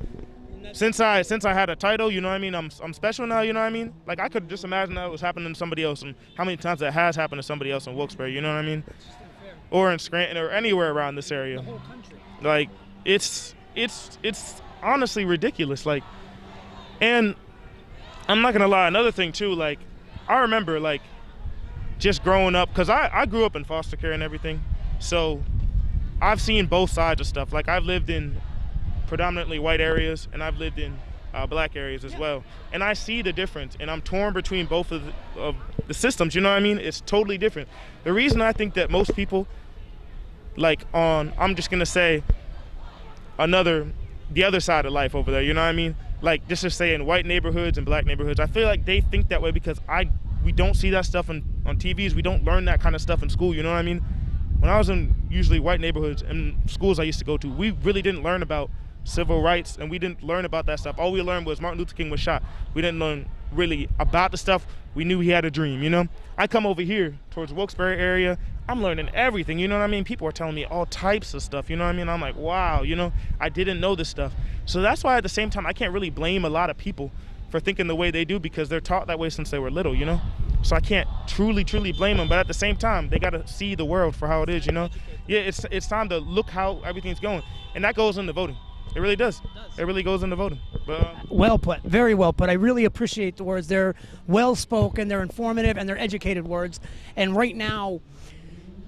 Since I had a title, you know what I mean, I'm special now, you know what I mean? Like, I could just imagine that was happening to somebody else, and how many times that has happened to somebody else in Wilkes-Barre, you know what I mean? Or in Scranton, or anywhere around this area. The whole country. Like, it's honestly ridiculous. Like, and I'm not gonna lie, another thing too, like, I remember, like, just growing up, because I grew up in foster care and everything, so I've seen both sides of stuff. Like, I've lived in predominantly white areas, and I've lived in black areas as well, and I see the difference, and I'm torn between both of the systems, you know what I mean? It's totally different. The reason I think that most people, I'm just gonna say the other side of life over there, you know what I mean? Like, just to say in white neighborhoods and black neighborhoods, I feel like they think that way because we don't see that stuff on TVs. We don't learn that kind of stuff in school, you know what I mean? When I was in usually white neighborhoods and schools I used to go to, we really didn't learn about civil rights, and we didn't learn about that stuff. All we learned was Martin Luther King was shot. We didn't learn really about the stuff. We knew he had a dream, I come over here towards Wilkes-Barre area, I'm learning everything, you know what I mean? People are telling me all types of stuff, you know what I mean? I'm like, wow, I didn't know this stuff. So that's why at the same time, I can't really blame a lot of people for thinking the way they do, because they're taught that way since they were little, So I can't truly blame them, but at the same time, they gotta see the world for how it is, Yeah, it's time to look how everything's going, and that goes into voting. It really does. It really goes into voting. But, well put, very well put. I really appreciate the words. They're well spoken, they're informative, and they're educated words. And right now,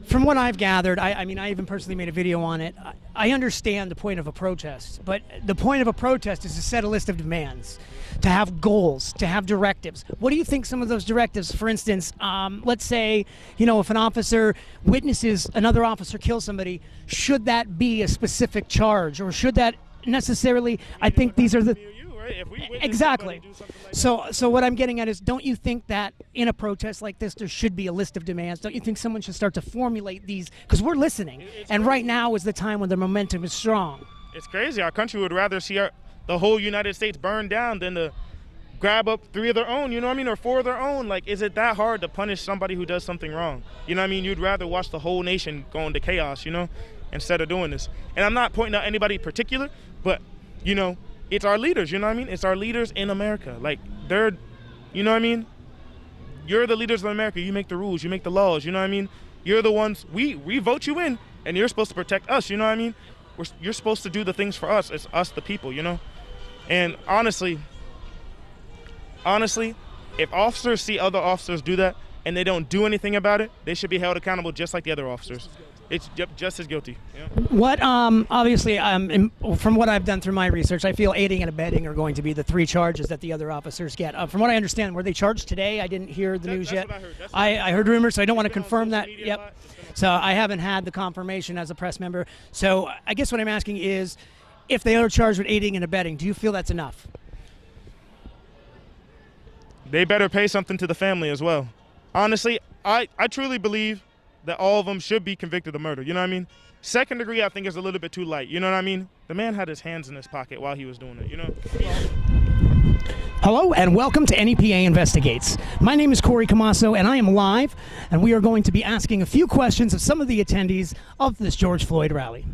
From what I've gathered, I mean, I even personally made a video on it. I understand the point of a protest, but the point of a protest is to set a list of demands, to have goals, to have directives. What do you think some of those directives, for instance, let's say, you know, if an officer witnesses another officer kill somebody, should that be a specific charge, or should that necessarily, I think these are the... Exactly. So what I'm getting at is, don't you think that in a protest like this there should be a list of demands? Don't you think someone should start to formulate these? Because we're listening, and right now is the time when the momentum is strong. It's crazy. Our country would rather see the whole United States burn down than to grab up 3 of their own, you know what I mean, or 4 of their own. Like, is it that hard to punish somebody who does something wrong? You know what I mean? You'd rather watch the whole nation go into chaos, you know, instead of doing this. And I'm not pointing out anybody particular, but, you know, it's our leaders, you know what I mean? It's our leaders in America. Like, they're, you know what I mean? You're the leaders of America. You make the rules. You make the laws, you know what I mean? You're the ones, we vote you in, and you're supposed to protect us, you know what I mean? You're supposed to do the things for us. It's us, the people, you know? And honestly, if officers see other officers do that and they don't do anything about it, they should be held accountable just like the other officers. It's just as guilty. Yeah. What, obviously, from what I've done through my research, I feel aiding and abetting are going to be the 3 charges that the other officers get. From what I understand, were they charged today? I didn't hear the news yet. I heard rumors, so I don't want to confirm that. Yep. So I haven't had the confirmation as a press member. So I guess what I'm asking is, if they are charged with aiding and abetting, do you feel that's enough? They better pay something to the family as well. Honestly, I truly believe that all of them should be convicted of murder, you know what I mean? 2nd degree, I think, is a little bit too light, you know what I mean? The man had his hands in his pocket while he was doing it, you know? Hello and welcome to N.e.p.a. Investigates. My name is Corey Camasso and I am live, and we are going to be asking a few questions of some of the attendees of this George Floyd rally.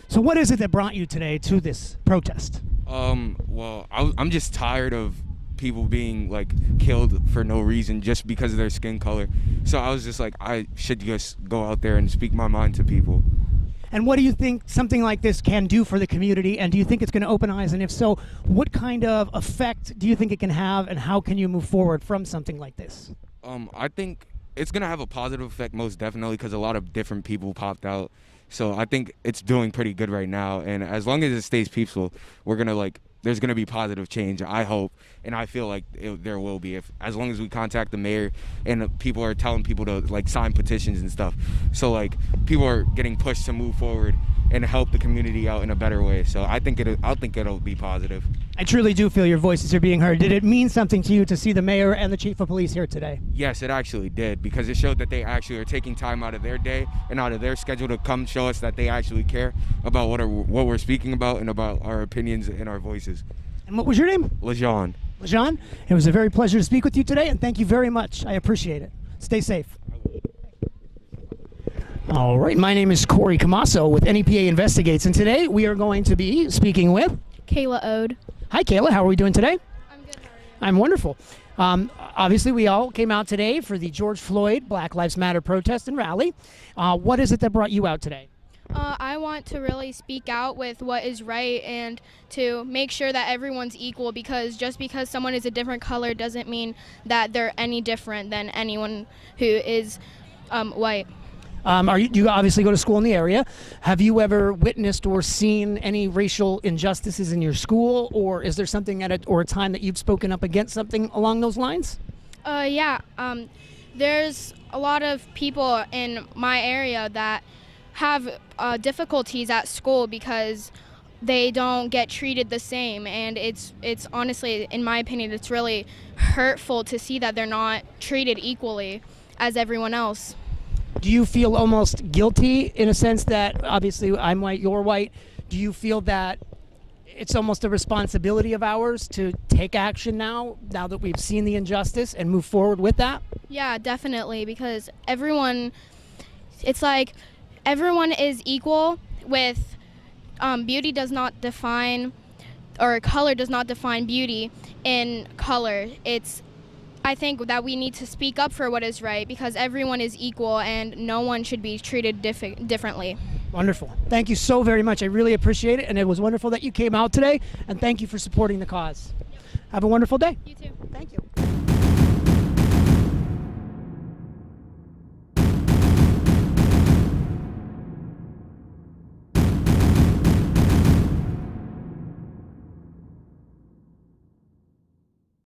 So what is it that brought you today to this protest? Well, I'm just tired of people being like killed for no reason just because of their skin color. So I was just like, I should just go out there and speak my mind to people. And what do you think something like this can do for the community? And do you think it's going to open eyes? And if so, what kind of effect do you think it can have, and how can you move forward from something like this? I think it's going to have a positive effect, most definitely, because a lot of different people popped out. So I think it's doing pretty good right now. And as long as it stays peaceful, we're going to there's going to be positive change, I hope, and I feel like there will be, as long as we contact the mayor and people are telling people to sign petitions and stuff. So people are getting pushed to move forward and help the community out in a better way. So I think it'll be positive. I truly do feel your voices are being heard. Did it mean something to you to see the mayor and the chief of police here today? Yes, it actually did, because it showed that they actually are taking time out of their day and out of their schedule to come show us that they actually care about what we're speaking about and about our opinions and our voices. And what was your name? LeJean. LeJean, it was a very pleasure to speak with you today, and thank you very much. I appreciate it. Stay safe. All right, my name is Corey Camasso with N.e.p.a. Investigates, and today we are going to be speaking with Kayla Ode. Hi, Kayla. How are we doing today? I'm good. How are you? I'm wonderful. Obviously, we all came out today for the George Floyd Black Lives Matter protest and rally. What is it that brought you out today? I want to really speak out with what is right and to make sure that everyone's equal, because just because someone is a different color doesn't mean that they're any different than anyone who is white. You obviously go to school in the area. Have you ever witnessed or seen any racial injustices in your school, or is there something or a time that you've spoken up against something along those lines? Yeah. There's a lot of people in my area that have difficulties at school because they don't get treated the same, and it's honestly, in my opinion, it's really hurtful to see that they're not treated equally as everyone else. Do you feel almost guilty in a sense that, obviously I'm white, you're white, do you feel that it's almost a responsibility of ours to take action now that we've seen the injustice and move forward with that? Yeah, definitely, because it's like everyone is equal with beauty does not define, or color does not define beauty in color. I think that we need to speak up for what is right, because everyone is equal and no one should be treated differently. Wonderful. Thank you so very much. I really appreciate it, and it was wonderful that you came out today, and thank you for supporting the cause. Yep. Have a wonderful day. You too. Thank you.